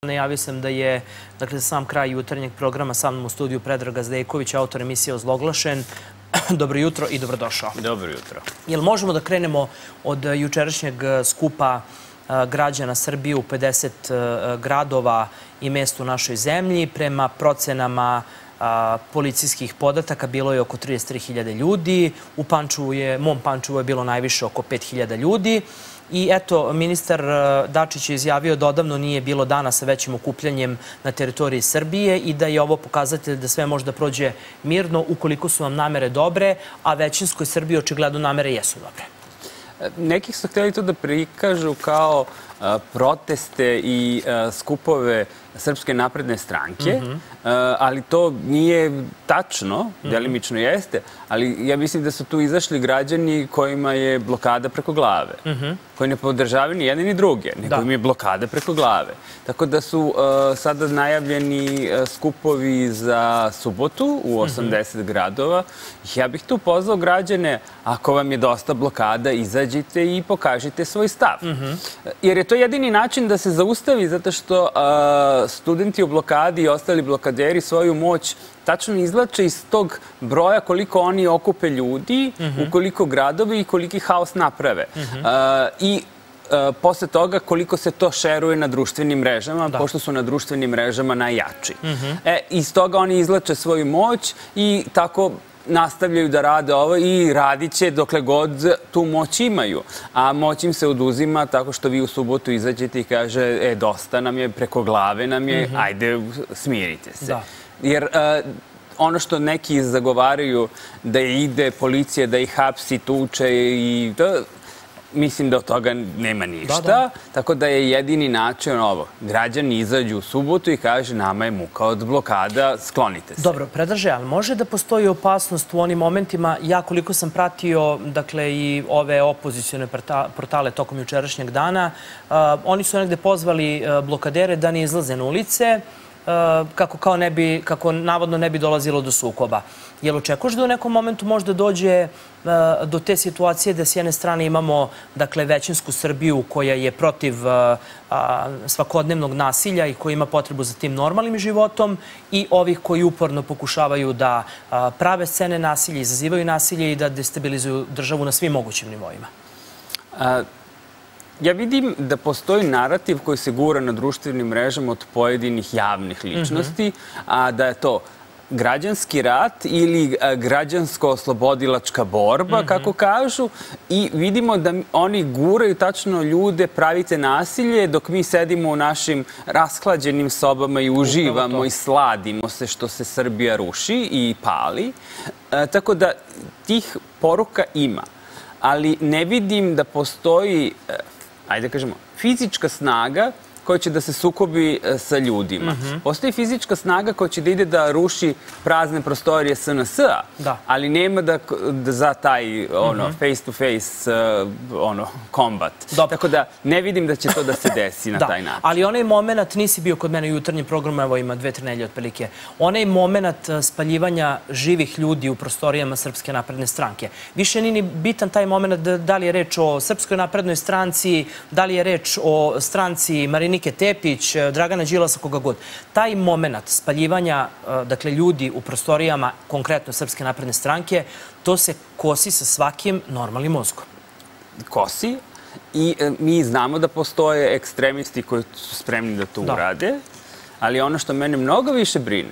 Najavio sam da je, dakle, za sam kraj jutarnjeg programa sa mnom u studiju Predrag Zdejković, autor emisije Ozloglašen. Dobro jutro i dobrodošao. Dobro jutro. Jel možemo da krenemo od jučerašnjeg skupa građana Srbije u 50 gradova i mesta u našoj zemlji? Prema procenama policijskih podataka bilo je oko 33.000 ljudi. U mom Pančevu je bilo najviše oko 5.000 ljudi. I eto, ministar Dačić je izjavio da odavno nije bilo dana sa većim okupljanjem na teritoriji Srbije i da je ovo pokazatelj da sve može da prođe mirno ukoliko su vam namere dobre, a većinskoj Srbiji očigledno namere jesu dobre. Neki su htjeli to da prikažu kao proteste i skupove Srpske napredne stranke, ali to nije tačno, delimično jeste, ali ja mislim da su tu izašli građani kojima je blokada preko glave, koji ne podržavaju ni jedne ni druge, nego im je blokada preko glave. Tako da su sada najavljeni skupovi za subotu u 80 gradova. Ja bih tu pozvao građane, ako vam je dosta blokada, izađite i pokažite svoj stav. Jer je to jedini način da se zaustavi, zato što studenti u blokadi i ostali blokaderi svoju moć tačno izvlače iz tog broja koliko oni okupe ljudi, u koliko gradovi i koliki haos naprave. I posle toga koliko se to šeruje na društvenim mrežama, pošto su na društvenim mrežama najjači. Iz toga oni izvlače svoju moć i tako nastavljaju da rade ovo i radit će dokle god tu moć imaju. A moć im se oduzima tako što vi u subotu izađete i kaže dosta nam je, preko glave nam je, ajde smirite se. Jer ono što neki zagovaraju da ide policija, da ih hapsi, tuče i mislim da od toga nema ništa. Tako da je jedini način ovo. Građani izađu u subotu i kaže nama je muka od blokada, sklonite se. Dobro, Predraže, ali može da postoji opasnost u onim momentima, ja koliko sam pratio, dakle, i ove opozicione portale tokom jučerašnjeg dana, oni su negde pozvali blokadere da ne izlaze na ulice, kako navodno ne bi dolazilo do sukoba. Jel očekuješ da u nekom momentu možda dođe do te situacije da s jedne strane imamo, dakle, većinsku Srbiju koja je protiv svakodnevnog nasilja i koja ima potrebu za tim normalnim životom i ovih koji uporno pokušavaju da prave scene nasilja, izazivaju nasilje i da destabilizuju državu na svim mogućim nivoima? Ja vidim da postoji narativ koji se gura na društvenim mrežama od pojedinih javnih ličnosti, a da je to građanski rat ili građansko-oslobodilačka borba, kako kažu, i vidimo da oni guraju tačno ljude, pravite nasilje, dok mi sedimo u našim rashlađenim sobama i uživamo i sladimo se što se Srbija ruši i pali. Tako da tih poruka ima, ali ne vidim da postoji, ajde kažemo, fizička snaga koja će da se sukobi sa ljudima. Postoji fizička snaga koja će da ide da ruši prazne prostorije SNS-a, ali nema da za taj face-to-face kombat. Tako da ne vidim da će to da se desi na taj način. Ali onaj moment, nisi bio kod mene u jutarnjem programu, evo ima 2-3 nedelje otprilike, onaj moment spaljivanja živih ljudi u prostorijama Srpske napredne stranke. Više nije ni bitan taj moment da li je reč o Srpskoj naprednoj stranci, da li je reč o stranci Marinike Tepić, Dragana Đilasa, koga god. Taj moment spaljivanja, dakle, ljudi u prostorijama, konkretno Srpske napredne stranke, to se kosi sa svakim normalnim mozgom. Kosi i mi znamo da postoje ekstremisti koji su spremni da to urade, ali ono što mene mnogo više brine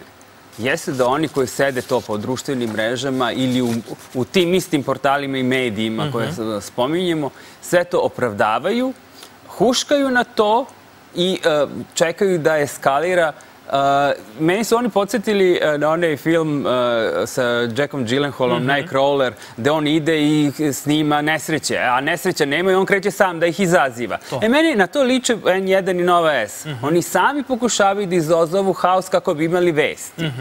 jeste da oni koji sede to po društvenim mrežama ili u tim istim portalima i medijima koje spominjemo, sve to opravdavaju, huškaju na to i čekaju da eskalira. Meni su oni podsjetili na onaj film sa Jackom Gyllenhaalom, Nightcrawler, gde on ide i snima nesreće, a nesreća nema i on kreće sam da ih izaziva. Meni na to liče N1 i Nova S. Oni sami pokušavaju da izazovu haos kako bi imali vesti.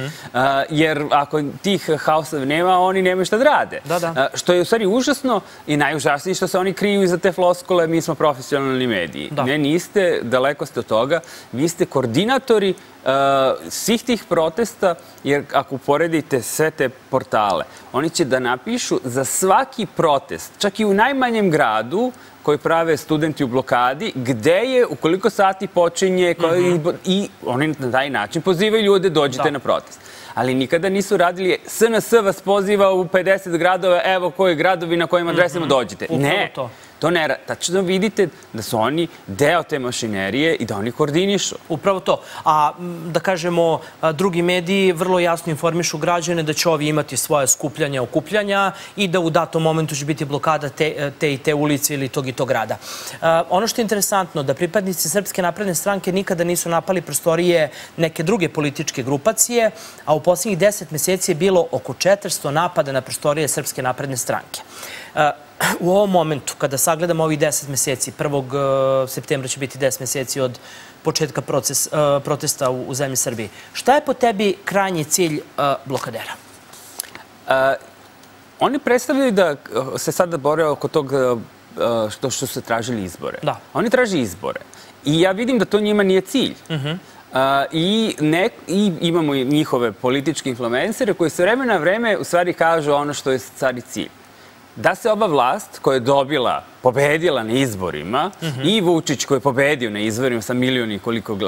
Jer ako tih haosa nema, oni nemaju šta da rade. Što je u stvari užasno i najužasnije što se oni kriju iza te floskule, mi smo profesionalni mediji. Ne, niste, daleko ste od toga. Vi ste koordinatori svih tih protesta, jer ako uporedite sve te portale, oni će da napišu za svaki protest, čak i u najmanjem gradu, koji prave studenti u blokadi, gde je, u koliko sati počinje i oni na taj način pozivaju ljude, dođite na protest. Ali nikada nisu radili, SNS vas poziva u 50 gradova, evo koji gradovi na kojim adresama dođite. Ne, to ne radi. Tačno vidite da su oni deo te mašinerije i da oni koordinišu. Upravo to. A da kažemo, drugi mediji vrlo jasno informišu građane da će ovi imati svoje skupljanja, okupljanja i da u datom momentu će biti blokada te i te ulice ili tog i tog grada. Ono što je interesantno, da pripadnici Srpske napredne stranke nikada nisu napali prostorije neke druge političke grupacije, a u posljednjih 10 meseci je bilo oko 400 napada na prostorije Srpske napredne stranke. U ovom momentu, kada sagledamo ovih 10 meseci, 1. septembra će biti 10 meseci od početka protesta u zemlji Srbiji, šta je po tebi krajnji cilj blokadera? Oni predstavljaju da se sada bore oko tog što su tražili izbore. Oni traži izbore. I ja vidim da to njima nije cilj. I imamo njihove političke influencere koji se vremena na vreme u stvari kažu ono što je stvari cilj. Da se ova vlast koja je pobedila na izborima i Vučić koji je pobedio na izborima sa milion i koliko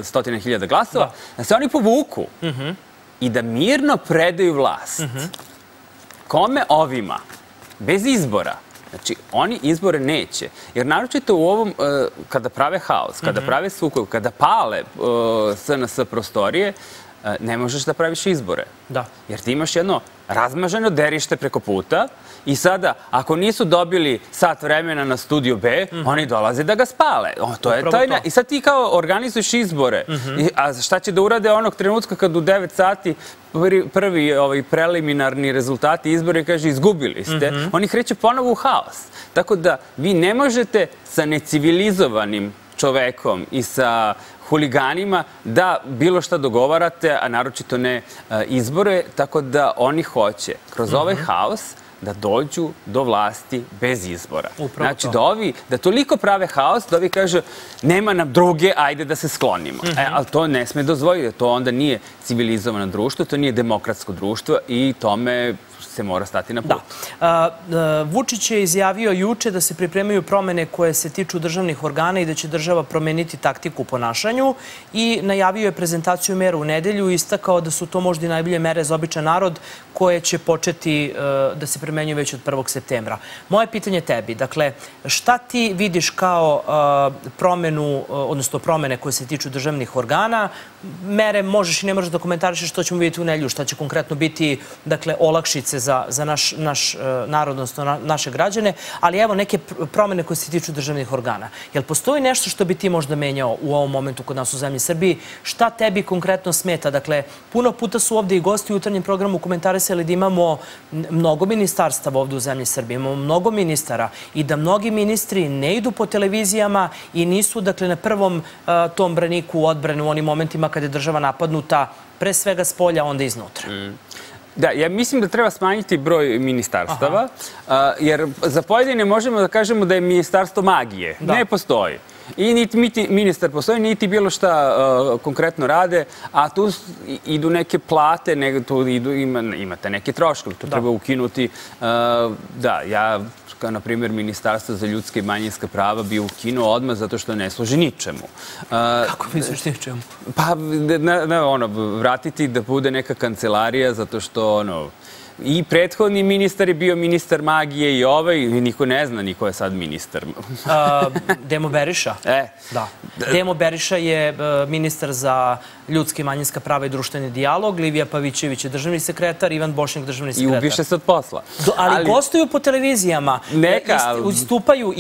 stotina hiljada glasova, da se oni povuku i da mirno predaju vlast. Kome ovima? Bez izbora. Znači, oni izbore neće. Jer naročito u ovom, kada prave haos, kada prave sukob, kada pale SNS prostorije, ne možeš da praviš izbore. Jer ti imaš jedno razmaženo derište preko puta i sada, ako nisu dobili sat vremena na Studio B, oni dolaze da ga spale. I sad ti kao organizuješ izbore. A šta će da urade onog trenutka kad u 9 sati prvi preliminarni rezultati izbora i kaže izgubili ste, oni kreću ponovo u haos. Tako da vi ne možete sa necivilizovanim čovekom i sa huliganima da bilo šta dogovarate, a naročito ne izbore, tako da oni hoće kroz ovaj haos da dođu do vlasti bez izbora. Znači da toliko prave haos da ovi kažu nema nam druge, ajde da se sklonimo. Ali to ne sme dozvoliti, to onda nije civilizovano društvo, to nije demokratsko društvo i tome se mora stati na put. Vučić je izjavio juče da se pripremaju promene koje se tiču državnih organa i da će država promeniti taktiku u ponašanju i najavio je prezentaciju mera u nedelju i istakao da su to možda i najbolje mere za običan narod koje će početi da se primenjuju već od 1. septembra. Moje pitanje tebi, dakle, šta ti vidiš kao promenu, odnosno promene koje se tiču državnih organa? Mere možeš i ne možeš da komentarišeš što ćemo vidjeti u nedelju, šta će konkretno biti, dakle, olakšice za naš narod, odnosno naše građane, ali evo neke promene koje se tiču državnih organa. Jel postoji nešto što bi ti možda menjao u ovom momentu kod nas u zemlji Srbiji? Šta tebi konkretno smeta? Dakle, puno puta su ovde i gosti u jutarnjem programu komentarisali da imamo mnogo ministarstava ovde u zemlji Srbiji, imamo mnogo ministara i da mnogi ministri ne idu po televizijama i nisu, dakle, na prvom tom braniku odbrane u onim momentima kada je država napadnuta, pre svega s polja, onda iznutra. Da, ja mislim da treba smanjiti broj ministarstava, jer za pojedine možemo da kažemo da je ministarstvo magije. Ne postoji. I niti ministar postoji, niti bilo šta konkretno rade, a tu idu neke plate, tu imate neke troškove, to treba ukinuti. Da, ja, kao na primjer, Ministarstvo za ljudska i manjinska prava bi ukinuo odmah zato što ne služi ničemu. Kako misliš ničemu? Pa, vratiti da bude neka kancelarija zato što, i prethodni ministar je bio ministar magije i ovaj, i niko ne zna niko je sad ministar. Demo Beriša? Da. Demo Beriša je ministar za ljudska i manjinska prava i društveni dijalog, Livija Pavićević je državni sekretar, Ivan Bošnjak državni sekretar. I ubiše se od posla. Ali gostuju po televizijama, istupaju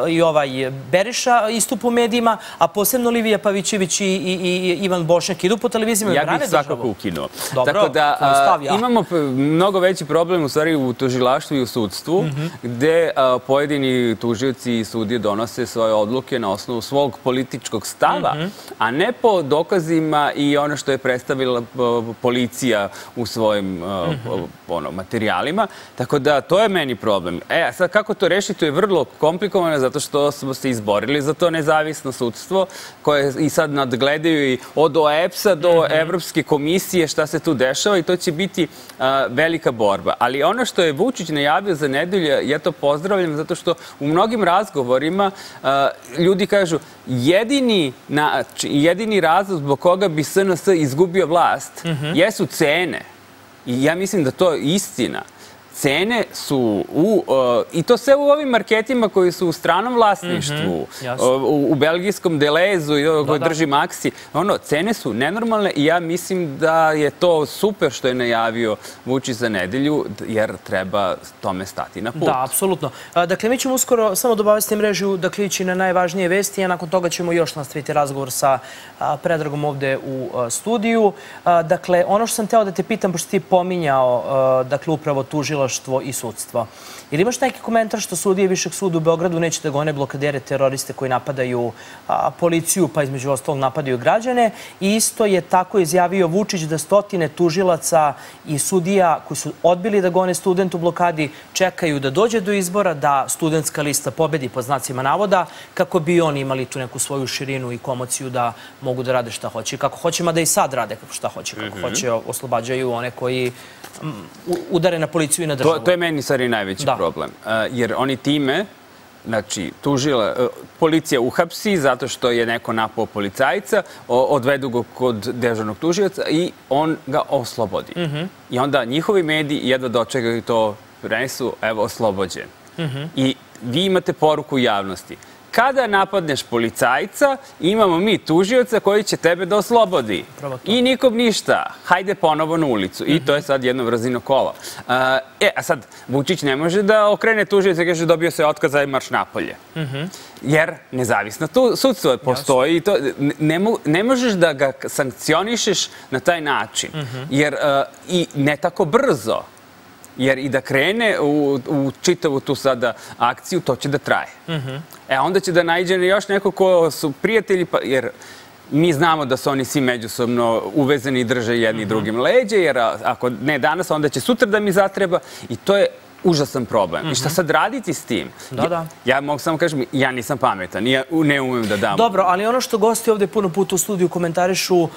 i ovaj Beriša, istupu u medijima, a posebno Livija Pavićević i Ivan Bošnjak idu po televizijama i brane državu. Ja bih svakako ukinuo. Tako da imamo mnogo veći problem u stvari u tužilaštvu i u sudstvu, gde pojedini tužioci i sudije donose svoje odluke na osnovu svog političkog stava, a ne po dokazima i ono što je predstavila policija u svojim materijalima. Tako da to je meni problem. A sad kako to rešiti, to je vrlo komplikovano zato što smo se izborili za to nezavisno sudstvo koje i sad nadgledaju i od OEBS-a do Evropske komisije šta se tu dešava i to će biti veliki velika borba. Ali ono što je Vučić najavio za nedelju, ja to pozdravljam, zato što u mnogim razgovorima ljudi kažu jedini razlog zbog koga bi SNS izgubio vlast jesu cene. I ja mislim da to je istina. Cene su i to sve u ovim marketima koji su u stranom vlasništvu, u belgijskom Delezu i koji drži Maxi. Cene su nenormalne i ja mislim da je to super što je najavio Vučić za nedelju, jer treba tome stati na put. Da, apsolutno. Dakle, mi ćemo uskoro samo dobaviti mrežu, dakle, ići na najvažnije vesti, a nakon toga ćemo još nastaviti razgovor sa Predragom ovde u studiju. Dakle, ono što sam teo da te pitam, pošto ti pominjao, dakle, upravo tužilaštvo i sudstvo. Ili imaš neki komentar što sudije Višeg suda u Beogradu neće da gone blokadere, teroriste koji napadaju policiju, pa između ostalog napadaju građane? I isto je tako izjavio Vučić da stotine tužilaca i sudija koji su odbili da gone student u blokadi čekaju da dođe do izbora, da studentska lista pobedi pod znacima navoda, kako bi oni imali tu neku svoju širinu i komociju da mogu da rade šta hoće. Kako hoće, mada i sad rade šta hoće. Kako hoće, oslobađaju one koji udare na policiju i na državu. To je meni sad i najveći problem. Jer oni time, znači, policija uhapsi zato što je neko napao policajca, odvedu ga kod dežurnog tužioca i on ga oslobodi. I onda njihovi mediji jedva dočekaju to prenesu, evo, oslobođen. I vi imate poruku javnosti. Kada napadneš policajca, imamo mi tužioca koji će tebe da oslobodi. I nikom ništa. Hajde ponovo na ulicu. I to je sad jedno vrzino kolo. A sad, Vučić ne može da okrene tužioca i kaže dobio se otkaz i marš napolje. Jer nezavisno sudstvo postoji. Ne možeš da ga sankcionišeš na taj način. Jer i ne tako brzo. Jer i da krene u čitavu tu sada akciju, to će da traje. Onda će da naiđe još neko ko su prijatelji, jer mi znamo da su oni svi međusobno uvezani i drže jedni drugim leđe, jer ako ne danas, onda će sutra da mi zatreba i to je užasan problem. I šta sad raditi s tim? Ja mogu samo kažem, ja nisam pametan, ja ne umem da dam. Dobro, ali ono što gosti ovde puno puta u studiju komentarišu,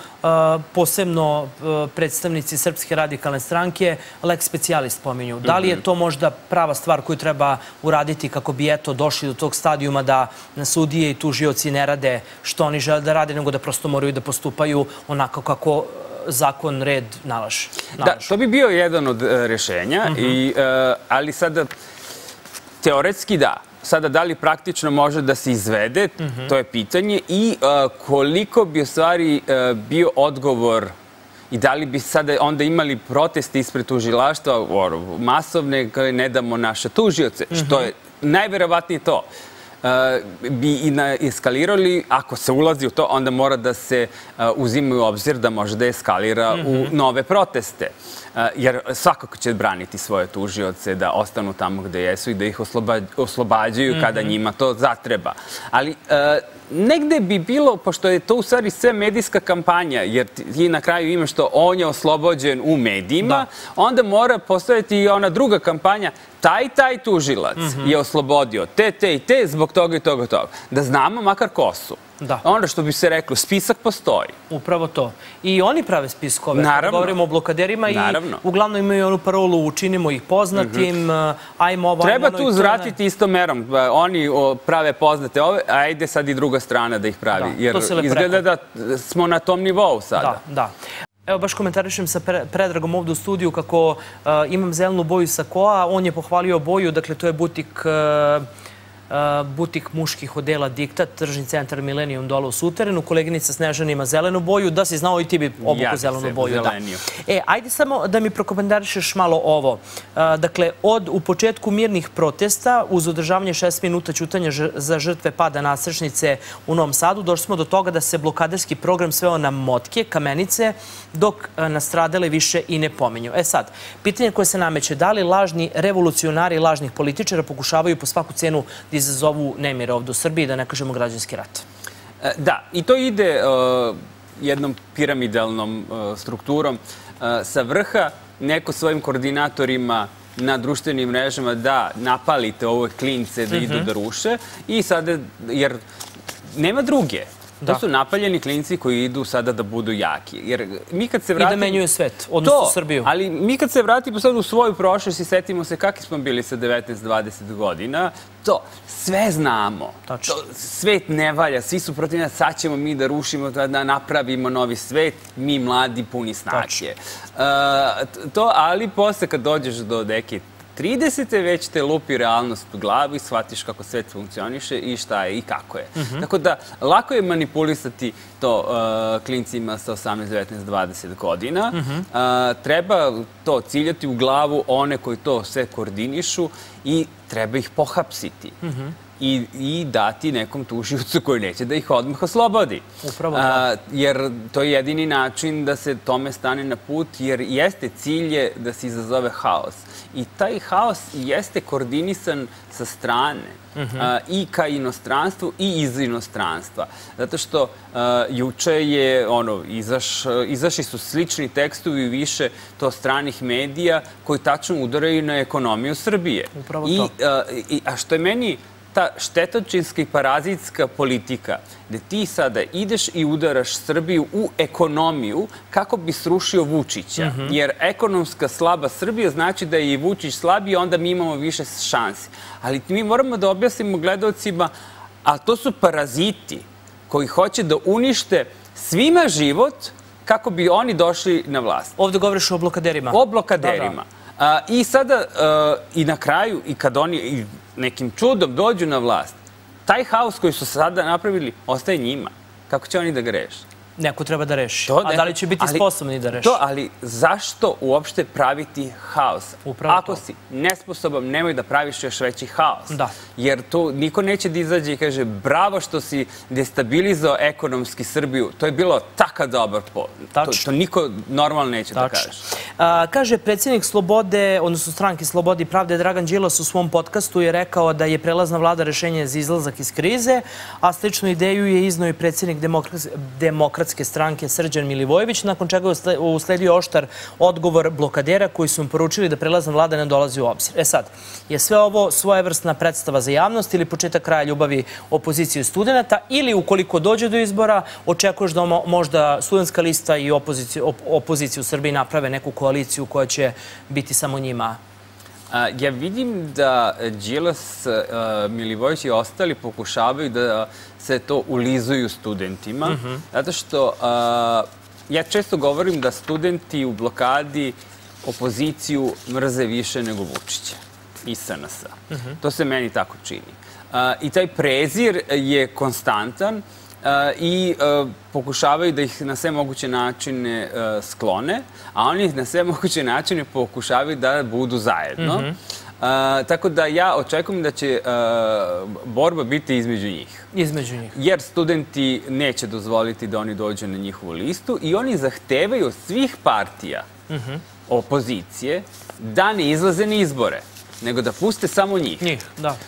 posebno predstavnici Srpske radikalne stranke, lex specijalist pominju. Da li je to možda prava stvar koju treba uraditi kako bi eto došli do tog stadijuma da sudije i tužioci ne rade što oni žele da rade, nego da prosto moraju da postupaju onako kako zakon, red nalaže? Da, to bi bio jedan od rešenja, ali sada teoretski da. Sada da li praktično može da se izvede, to je pitanje i koliko bi u stvari bio odgovor i da li bi sada onda imali proteste ispred tužilaštva masovne koje ne damo naše tužioce, što je najverovatnije to. Bi i eskalirali, ako se ulazi u to, onda mora da se uzima u obzir da može da eskalira u nove proteste. Jer svakako će braniti svoje tužioce da ostanu tamo gde jesu i da ih oslobađaju kada njima to zatreba. Ali negde bi bilo, pošto je to u stvari sve medijska kampanja, jer ti na kraju imaš to on je oslobođen u medijima, onda mora postojati i ona druga kampanja, taj tužilac je oslobodio te i te zbog toga i toga i toga. Da znamo makar ko su. Ono što bi se reklo, spisak postoji. Upravo to. I oni prave spiskove. Naravno. Govorimo o blokaderima i uglavnom imaju onu parolu učinimo ih poznatim, ajmo ovo, treba tu zvratiti istom merom. Oni prave poznate ove, a ajde sad i druga strana da ih pravi. Jer izgleda da smo na tom nivou sada. Da. Evo, baš komentarišem sa Predragom ovdje u studiju kako imam zelenu boju sakoa. On je pohvalio boju, dakle to je butik muških odela Diktat, tržni centar Millennium dole u Suterenu. Koleginica Snežana ima zelenu boju. Da si znao i ti bi obuku zelenu boju. Ajde samo da mi prokomentarišeš malo ovo. Dakle, u početku mirnih protesta, uz održavanje 6 minuta ćutanja za žrtve pada nasrečnice u Novom Sadu, došli smo do toga da se blokaderski program sveo na motke, kamenice, dok nastradale više i ne pominju. Sad, pitanje koje se nameće, da li lažni revolucionari lažnih političara pokušavaju po svaku cenu da izazovu nemire ovdje u Srbiji, da ne kažemo građanski rat? Da, i to ide jednom piramidalnom strukturom sa vrha, neko svojim koordinatorima na društvenim mrežama da napalite ove klince da idu da ruše i sada, jer nema druge. To su napaljeni klinci koji idu sada da budu jaki. Jer mi kad se vratimo... I da menjuju svet, odnosno Srbiju. Ali mi kad se vratimo sad u svoju prošlost i setimo se kakvi smo bili sa 19-20 godina, sve znamo. Svet ne valja, svi su protiv nas, sad ćemo mi da rušimo, da napravimo novi svet, mi mladi puni snage. Ali posle kad dođeš do neke 30. već te lupi realnost u glavu i shvatiš kako svet funkcioniše i šta je i kako je. Tako da, lako je manipulisati to klincima sa 18, 19, 20 godina. Treba to ciljati u glavu one koji to sve koordinišu i treba ih pohapsiti. I dati nekom tužiocu koji neće da ih odmah oslobodi. Upravo da. Jer to je jedini način da se tome stane na put, jer jeste cilj je da se izazove haos. I taj haos jeste koordinisan sa strane i ka inostranstvu i iz inostranstva. Zato što juče je, izašli su slični tekstovi više to stranih medija koji tačno udaraju na ekonomiju Srbije. Upravo to. A što je meni ta štetočinska i parazitska politika, gde ti sada ideš i udaraš Srbiju u ekonomiju kako bi srušio Vučića. Jer ekonomska slaba Srbija znači da je i Vučić slabiji, onda mi imamo više šansi. Ali mi moramo da objasnimo gledalcima, a to su paraziti koji hoće da unište svima život kako bi oni došli na vlast. Ovde govoriš o blokaderima. O blokaderima. I sada, i na kraju, i kad oni nekim čudom dođu na vlast, taj haos koji su sada napravili ostaje njima. Kako će oni da ga reše? Neko treba da reši. A da li će biti sposobni da reši? Ali zašto uopšte praviti haos? Ako si nesposoban, nemoj da praviš još veći haos. Jer tu niko neće da izađe i kaže bravo što si destabilizao ekonomski Srbiju. To je bilo takav dobar to niko normalno neće da kaže. Kaže predsjednik Slobode, odnosno stranke Slobode i pravde, Dragan Đilas u svom podcastu je rekao da je prelazna vlada rešenje za izlazak iz krize, a sličnu ideju je izneo i predsjednik Demokratske stranke Srđan Milivojević, nakon čega je usledio oštar odgovor blokadera koji su im poručili da prelazna vlada ne dolazi u obzir. Sad, je sve ovo svojevrsna predstava za javnost ili početak kraja ljubavi opozicije i studenta, ili ukoliko dođe do izbora, očekuješ da možda studentska lista i opozicija u Srbiji naprave neku koaliciju koja će biti samo njima? Ja vidim da Đilas, Milivojević i ostali pokušavaju da se to ulizuju studentima, zato što ja često govorim da studenti u blokadi opoziciju mrze više nego Vučića i SNS-a. To se meni tako čini. I taj prezir je konstantan i pokušavaju da ih na sve moguće načine sklone, a oni na sve moguće načine pokušavaju da budu zajedno. Tako da ja očekujem da će borba biti između njih. Između njih. Jer studenti neće dozvoliti da oni dođu na njihovu listu i oni zahtevaju od svih partija opozicije da ne izlaze na izbore, nego da puste samo njih.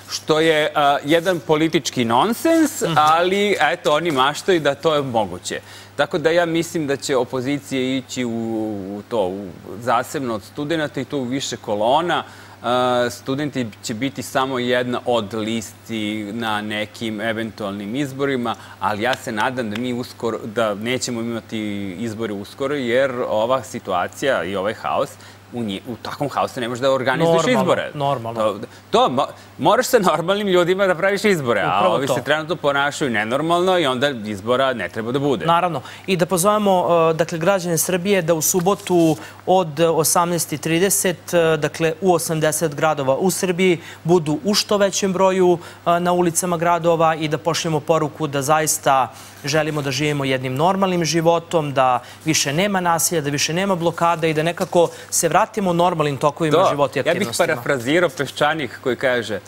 Što je jedan politički nonsens, ali eto, oni maštaju da to je moguće. Tako da ja mislim da će opozicija ići u to zasebno od studenta i to u više kolona. Studenti će biti samo jedna od listi na nekim eventualnim izborima, ali ja se nadam da mi uskoro, da nećemo imati izbore uskoro, jer ova situacija i ovaj haos, u takvom haosu ne možeš da organizuješ izbore. Normalno. Moraš sa normalnim ljudima da praviš izbore, a ovi se trenutno ponašaju nenormalno i onda izbora ne treba da bude. Naravno. I da pozovemo, dakle, građane Srbije da u subotu od 18:30, dakle, u 80 gradova u Srbiji budu u što većem broju na ulicama gradova i da pošljemo poruku da zaista želimo da živimo jednim normalnim životom, da više nema nasilja, da više nema blokada i da nekako se vratimo normalnim tokovima života i aktivnostima. Ja bih parafrazirao Peščanik koji kaže,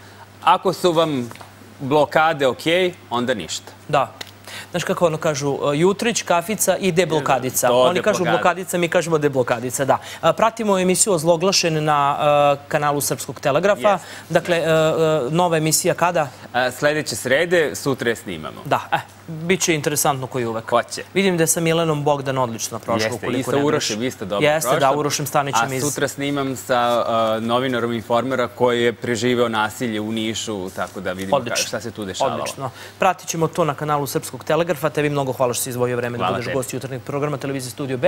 ako su vam blokade okej, onda ništa. Da. Znaš kako ono kažu, jutrić, kafica i deblokadica. Oni kažu blokadica, mi kažemo deblokadica, da. Pratimo emisiju Ozloglašen na kanalu Srpskog telegrafa. Dakle, nova emisija kada? Sledeće srede, sutra je snimamo. Da, biće interesantno koji uvek. Hoće. Vidim da je sa Milenom Bogdan odlično prošlo. Jeste, i sa Urošem isto dobro prošlo. Jeste, da, Urošem Stanićem iz... A sutra snimam sa novinarom Informera koji je preživeo nasilje u Nišu, tako da vidimo šta se tu dešavalo. Odlično. Pratit ćemo to na kanalu Srpskog telegrafa. Telegrafa. Tebi mnogo hvala što si izdvojio vreme da budeš gost jutarnjeg programa Televizije Studio B.